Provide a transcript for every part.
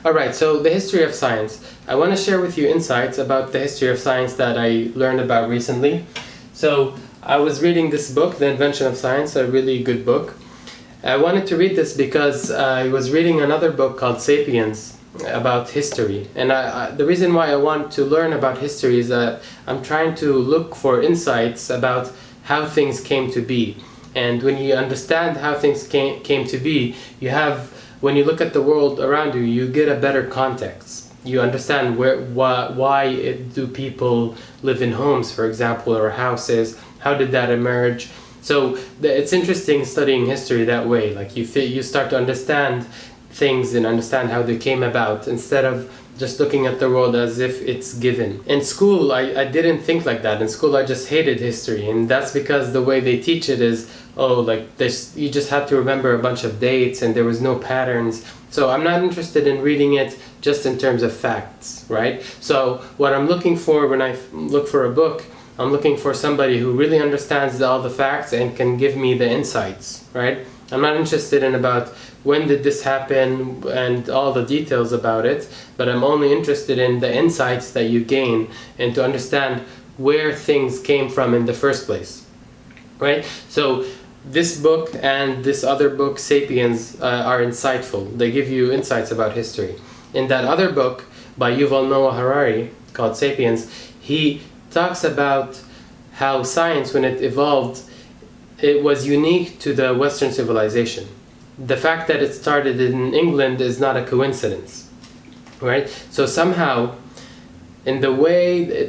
Alright, so the history of science. I want to share with you insights about the history of science that I learned about recently. So I was reading this book, The Invention of Science, a really good book. I wanted to read this because I was reading another book called Sapiens about history. And the reason why I want to learn about history is that I'm trying to look for insights about how things came to be. And when you understand how things came to be, when you look at the world around you, you get a better context. You understand why do people live in homes, for example, or houses? How did that emerge? So it's interesting studying history that way. Like you start to understand things and understand how they came about instead of just looking at the world as if it's given. In school, I didn't think like that. In school, I just hated history, and that's because the way they teach it is, you just had to remember a bunch of dates and there was no patterns. So I'm not interested in reading it just in terms of facts, right? So what I'm looking for when I look for a book, I'm looking for somebody who really understands all the facts and can give me the insights, right? I'm not interested in about when did this happen and all the details about it, but I'm only interested in the insights that you gain and to understand where things came from in the first place, right? So this book and this other book, Sapiens, are insightful. They give you insights about history. In that other book by Yuval Noah Harari called Sapiens, he talks about how science, when it evolved, it was unique to the Western civilization. The fact that it started in England is not a coincidence, right? So somehow, in the way,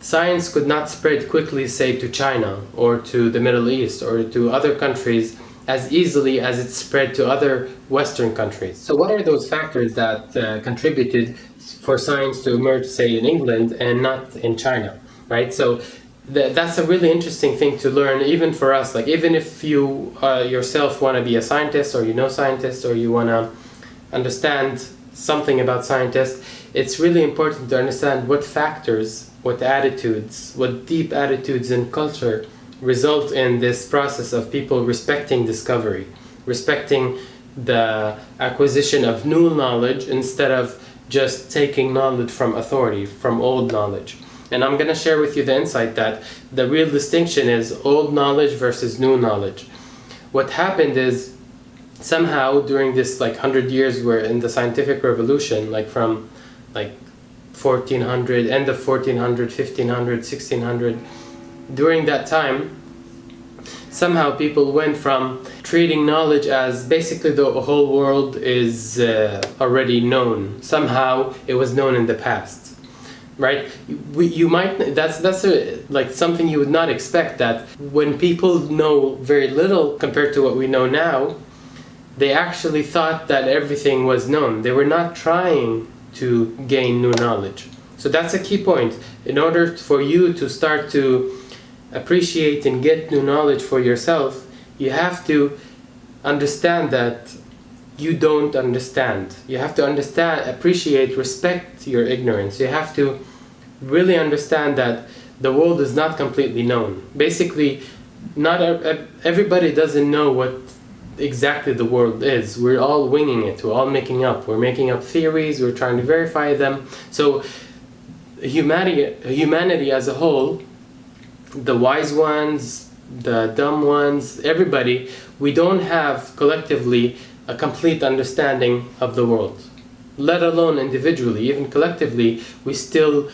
science could not spread quickly, say, to China or to the Middle East or to other countries as easily as it spread to other Western countries. So what are those factors that contributed for science to emerge, say, in England and not in China, right? So that's a really interesting thing to learn, even for us. Like, even if you yourself want to be a scientist, or you know scientists, or you want to understand something about scientists, it's really important to understand what factors, what attitudes, what deep attitudes in culture result in this process of people respecting discovery, respecting the acquisition of new knowledge instead of just taking knowledge from authority, from old knowledge. And I'm going to share with you the insight that the real distinction is old knowledge versus new knowledge. What happened is, somehow during this 100 years we're in the scientific revolution, from 1400, end of 1400, 1500, 1600, during that time, somehow people went from treating knowledge as basically the whole world is already known. Somehow it was known in the past. Right? That's something you would not expect, that when people know very little compared to what we know now, they actually thought that everything was known. They were not trying to gain new knowledge. So that's a key point. In order for you to start to appreciate and get new knowledge for yourself, you have to understand that you don't understand. You have to understand, appreciate, respect your ignorance. You have to really understand that the world is not completely known. Basically, not everybody doesn't know what exactly the world is. We're all winging it. We're all making up. We're making up theories. We're trying to verify them. So humanity as a whole, the wise ones, the dumb ones, everybody, we don't have collectively a complete understanding of the world. Let alone individually, even collectively, we still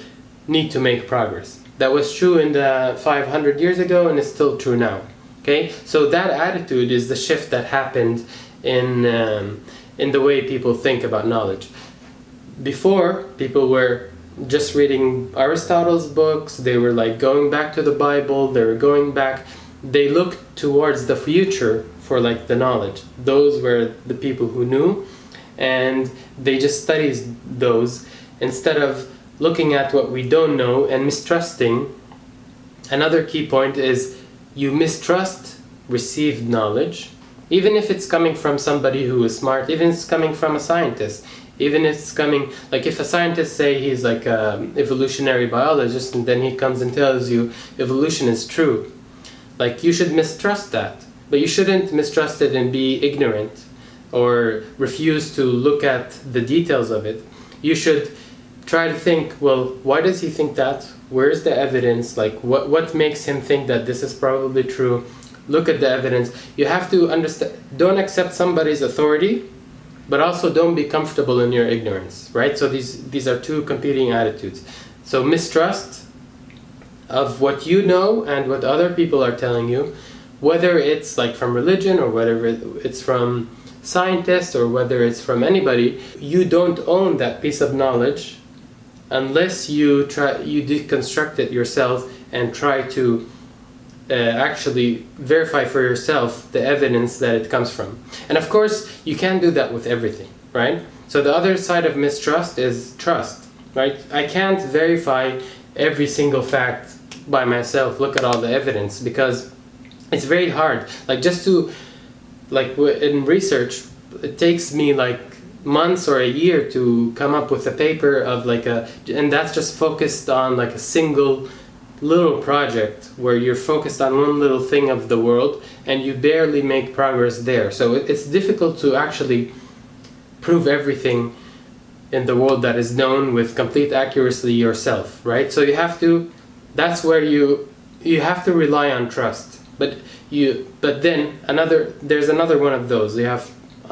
need to make progress. That was true in the 500 years ago, and it's still true now. Okay, so that attitude is the shift that happened in the way people think about knowledge. Before, people were just reading Aristotle's books. They were going back to the Bible. They looked towards the future for the knowledge. Those were the people who knew, and they just studied those instead of looking at what we don't know and mistrusting. Another key point is you mistrust received knowledge, even if it's coming from somebody who is smart, even if it's coming from a scientist, even if it's coming, if a scientist say he's a evolutionary biologist, and then he comes and tells you evolution is true, you should mistrust that. But you shouldn't mistrust it and be ignorant or refuse to look at the details of it, you should try to think, well, why does he think that? Where's the evidence? Like, what makes him think that this is probably true? Look at the evidence. You have to understand, don't accept somebody's authority, but also don't be comfortable in your ignorance, right? So these are two competing attitudes. So mistrust of what you know and what other people are telling you, whether it's like from religion or whether it's from scientists or whether it's from anybody, you don't own that piece of knowledge unless you deconstruct it yourself and try to actually verify for yourself the evidence that it comes from. And of course, you can't do that with everything, right? So the other side of mistrust is trust, right? I can't verify every single fact by myself, look at all the evidence, because it's very hard. Like just to, like in research, it takes me like months or a year to come up with a paper of like and that's just focused on like a single little project where you're focused on one little thing of the world and you barely make progress there. So it's difficult to actually prove everything in the world that is known with complete accuracy yourself, right? So you have to, that's where you have to rely on trust. But then there's another one of those. You have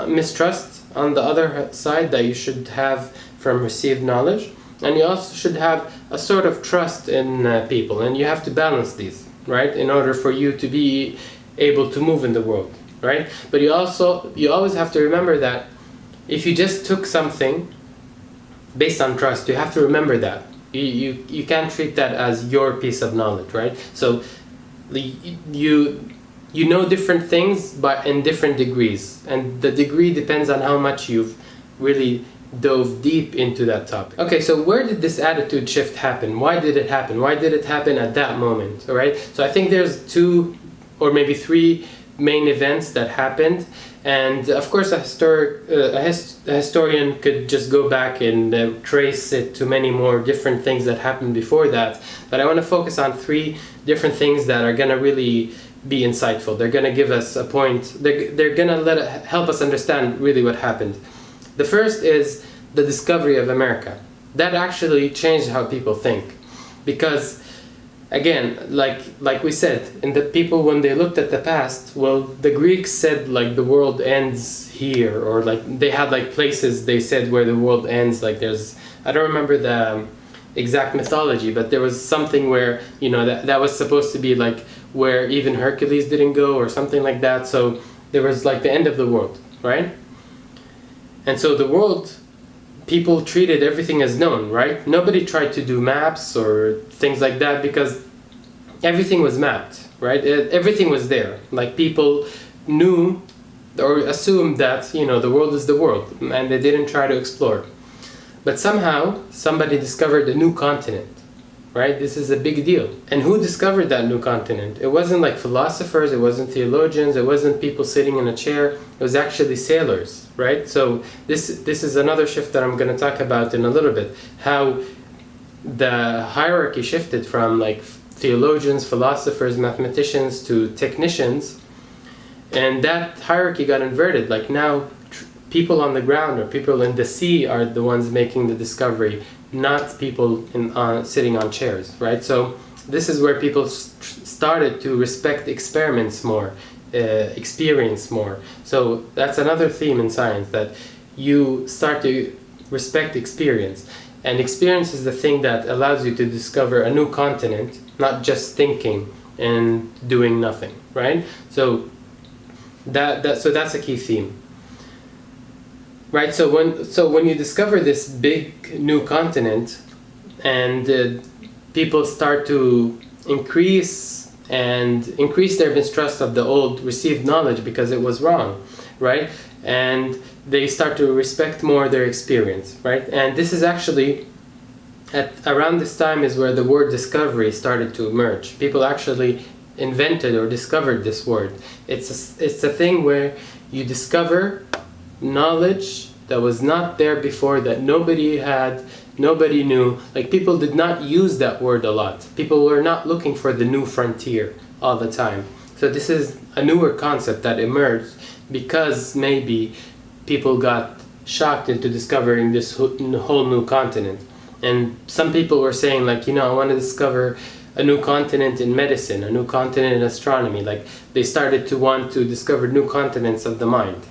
mistrust on the other side that you should have from received knowledge, and you also should have a sort of trust in people, and you have to balance these, right, in order for you to be able to move in the world, right? But you always have to remember that if you just took something based on trust, you have to remember that you can't treat that as your piece of knowledge, right? So you know different things, but in different degrees, and the degree depends on how much you've really dove deep into that topic. Okay, so where did this attitude shift happen? Why did it happen? Why did it happen at that moment? All right, so I think there's 2 or maybe 3 main events that happened, and of course a historian could just go back and trace it to many more different things that happened before that, but I want to focus on 3 different things that are going to really be insightful. They're going to give us a point. They're going to help us understand really what happened. The first is the discovery of America. That actually changed how people think, because again, like we said, in the people, when they looked at the past, well, the Greeks said like the world ends here, or like they had like places they said where the world ends. Like there's, I don't remember the exact mythology, but there was something where, you know, that was supposed to be like where even Hercules didn't go or something like that. So there was like the end of the world, right? And so the world, people treated everything as known, right? Nobody tried to do maps or things like that because everything was mapped, right? Everything was there. Like people knew or assumed that, you know, the world is the world, and they didn't try to explore. But somehow somebody discovered a new continent, right? This is a big deal. And who discovered that new continent? It wasn't like philosophers, it wasn't theologians, it wasn't people sitting in a chair, it was actually sailors, right? So this is another shift that I'm going to talk about in a little bit, how the hierarchy shifted from like theologians, philosophers, mathematicians to technicians, and that hierarchy got inverted. Like now people on the ground or people in the sea are the ones making the discovery, not people sitting on chairs, right? So this is where people started to respect experiments more, experience more. So that's another theme in science, that you start to respect experience. And experience is the thing that allows you to discover a new continent, not just thinking and doing nothing, right? So that's a key theme. Right, so when you discover this big new continent, and people start to increase their mistrust of the old received knowledge because it was wrong, right? And they start to respect more their experience, right? And this is actually around this time is where the word discovery started to emerge. People actually invented or discovered this word. It's a thing where you discover knowledge that was not there before, that nobody had, nobody knew. Like people did not use that word a lot. People were not looking for the new frontier all the time. So this is a newer concept that emerged because maybe people got shocked into discovering this whole new continent. And some people were saying, like, I want to discover a new continent in medicine, a new continent in astronomy. Like, they started to want to discover new continents of the mind,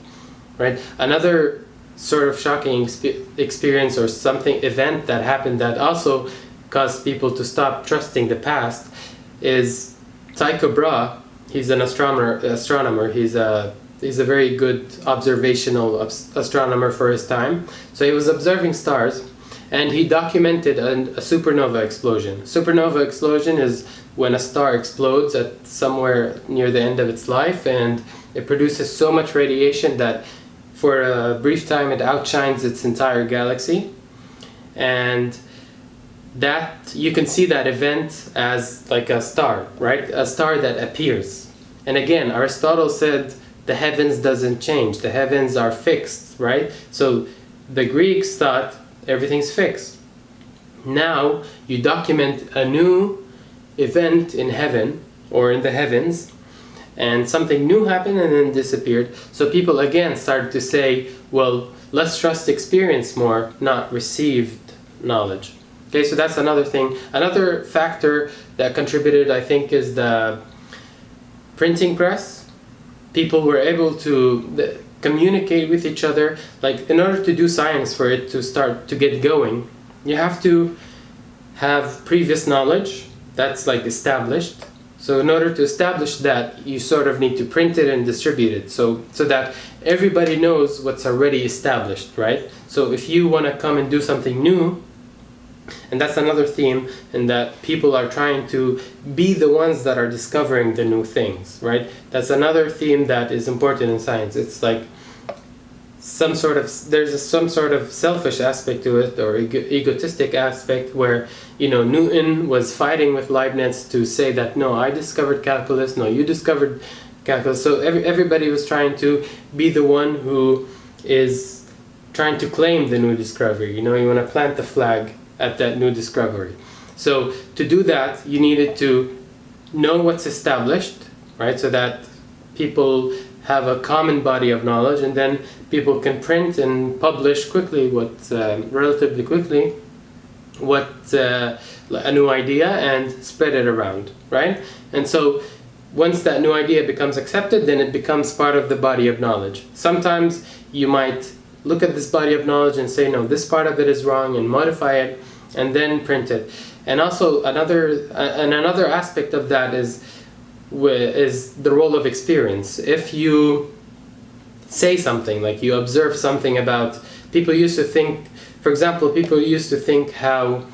right? Another sort of shocking experience or event that happened that also caused people to stop trusting the past is Tycho Brahe. He's an astronomer. He's a very good observational astronomer for his time. So he was observing stars, and he documented a supernova explosion. Supernova explosion is when a star explodes at somewhere near the end of its life, and it produces so much radiation that for a brief time it outshines its entire galaxy. And that, you can see that event as like a star, right? A star that appears. And again, Aristotle said the heavens doesn't change. The heavens are fixed, right? So the Greeks thought everything's fixed. Now you document a new event in heaven or in the heavens, and something new happened and then disappeared. So people again started to say, well, let's trust experience more, not received knowledge. Okay, so that's another thing. Another factor that contributed, I think, is the printing press. People were able to communicate with each other. Like, in order to do science, for it to start to get going, you have to have previous knowledge that's like established. So in order to establish that, you sort of need to print it and distribute it, so that everybody knows what's already established, right? So if you want to come and do something new, and that's another theme, in that people are trying to be the ones that are discovering the new things, right? That's another theme that is important in science. It's like some sort of selfish aspect to it, or egotistic aspect, where Newton was fighting with Leibniz to say that, no, I discovered calculus, no, you discovered calculus. So everybody was trying to be the one who is trying to claim the new discovery. You want to plant the flag at that new discovery. So to do that, you needed to know what's established, right? So that people have a common body of knowledge, and then people can print and publish quickly, relatively quickly, a new idea, and spread it around, right? And so once that new idea becomes accepted, then it becomes part of the body of knowledge. Sometimes you might look at this body of knowledge and say, no, this part of it is wrong, and modify it, and then print it. And also another aspect of that is the role of experience. If you say something, like you observe something about, people used to think, for example, how,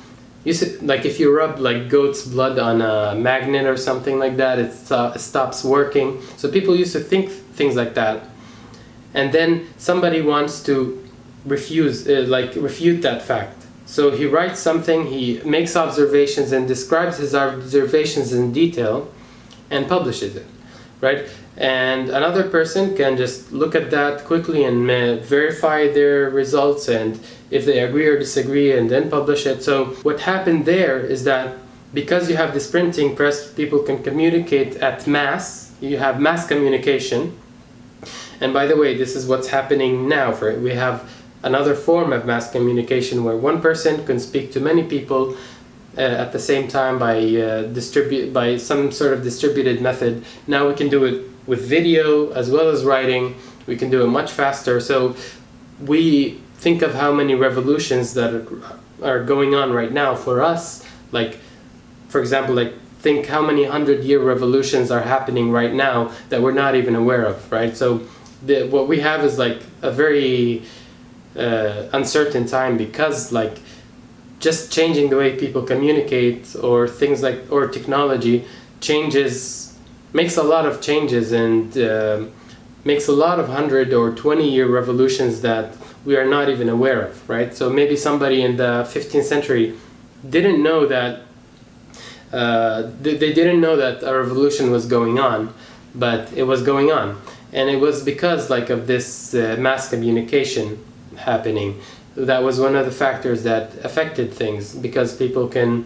like if you rub like goat's blood on a magnet or something like that, it stops working. So people used to think things like that. And then somebody wants to refute that fact. So he writes something, he makes observations and describes his observations in detail and publishes it, right? And another person can just look at that quickly and verify their results, and if they agree or disagree, and then publish it. So what happened there is that because you have this printing press, people can communicate at mass. You have mass communication. And by the way, this is what's happening now. We have another form of mass communication where one person can speak to many people at the same time by some sort of distributed method. Now we can do it with video as well as writing. We can do it much faster. So we think of how many revolutions that are going on right now for us. Like, for example, think how many 100-year revolutions are happening right now that we're not even aware of, right? So what we have is like a very uncertain time, because just changing the way people communicate or things or technology makes a lot of changes, and makes a lot of 100 or 20-year revolutions that we are not even aware of, right? So maybe somebody in the 15th century didn't know that they didn't know that a revolution was going on, but it was going on, and it was because of this mass communication happening. That was one of the factors that affected things, because people can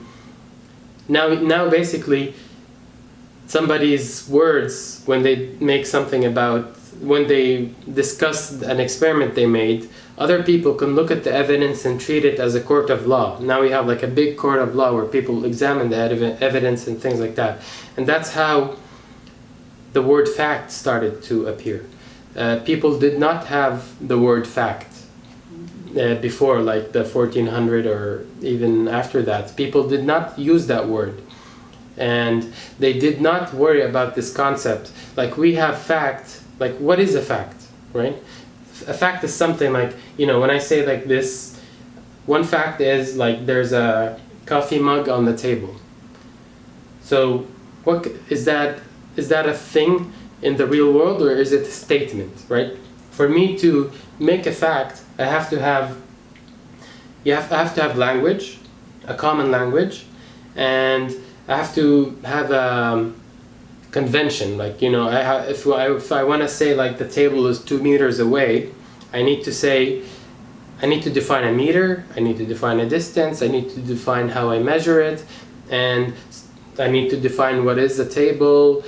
now basically somebody's words, when they make something about when they discussed an experiment they made, other people can look at the evidence and treat it as a court of law. Now we have like a big court of law where people examine the evidence and things like that. And that's how the word fact started to appear. People did not have the word fact before, like the 1400 or even after that. People did not use that word. And they did not worry about this concept. Like we have fact, like what is a fact, right? A fact is something like, you know, when I say like this, one fact is like there's a coffee mug on the table. So what is that? Is that a thing in the real world, or is it a statement, right? For me to make a fact, I have to have, I have to have language, a common language, and I have to have a convention. Like, you know, if I want to say like the table is 2 meters away, I need to say, I need to define a meter, I need to define a distance, I need to define how I measure it, and I need to define what is a table,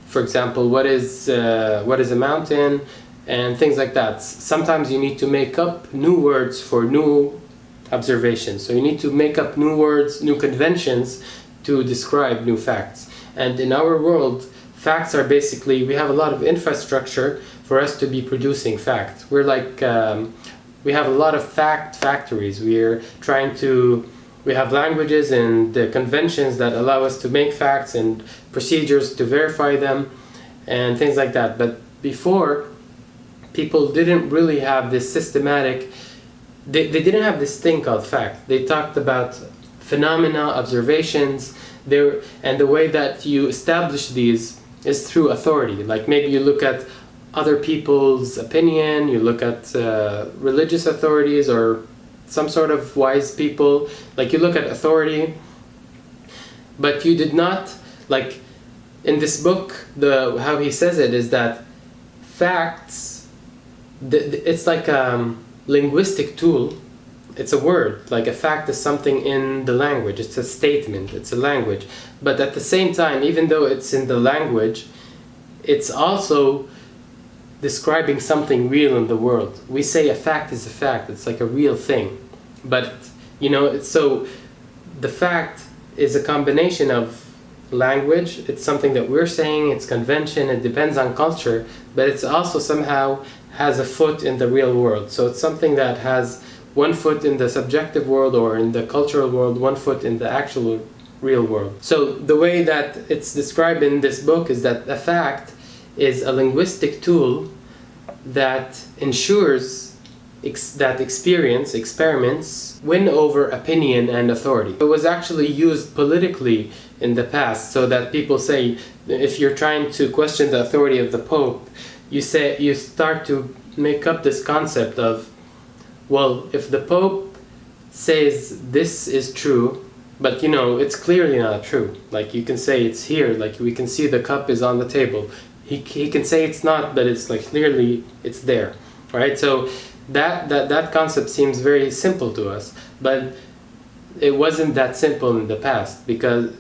for example, what is a mountain, and things like that. Sometimes you need to make up new words for new observations. So you need to make up new words, new conventions to describe new facts. And in our world, facts are basically, we have a lot of infrastructure for us to be producing facts. We're like, we have a lot of fact factories. We're trying to, we have languages and the conventions that allow us to make facts and procedures to verify them and things like that. But before, people didn't really have this systematic, they didn't have this thing called fact. They talked about phenomena, observations, and the way that you establish these is through authority. Like maybe you look at other people's opinion, you look at religious authorities or some sort of wise people, like you look at authority, but you did not, like in this book, how he says it is that facts, it's like a linguistic tool. It's a word, like a fact is something in the language, it's a statement, it's a language. But at the same time, even though it's in the language, it's also describing something real in the world. We say a fact is a fact, it's like a real thing. But, you know, so the fact is a combination of language, it's something that we're saying, it's convention, it depends on culture, but it's also somehow has a foot in the real world. So it's something that has one foot in the subjective world or in the cultural world, one foot in the actual real world. So the way that it's described in this book is that a fact is a linguistic tool that ensures that experiments win over opinion and authority. It was actually used politically in the past, so that people say, if you're trying to question the authority of the Pope, you start to make up this concept of, well, if the Pope says this is true, but you know, it's clearly not true. Like you can say it's here, like we can see the cup is on the table. He can say it's not, but it's like clearly it's there, right? So that concept seems very simple to us, but it wasn't that simple in the past, because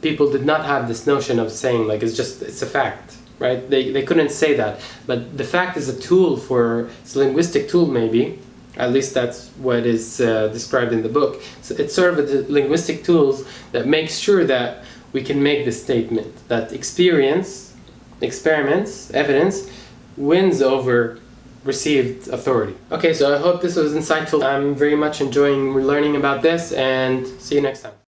people did not have this notion of saying like it's a fact, right? They couldn't say that, but the fact is a tool it's a linguistic tool maybe. At least that's what is described in the book. So it's sort of a linguistic tools that makes sure that we can make the statement that experiments, evidence wins over received authority. Okay, so I hope this was insightful. I'm very much enjoying learning about this, and see you next time.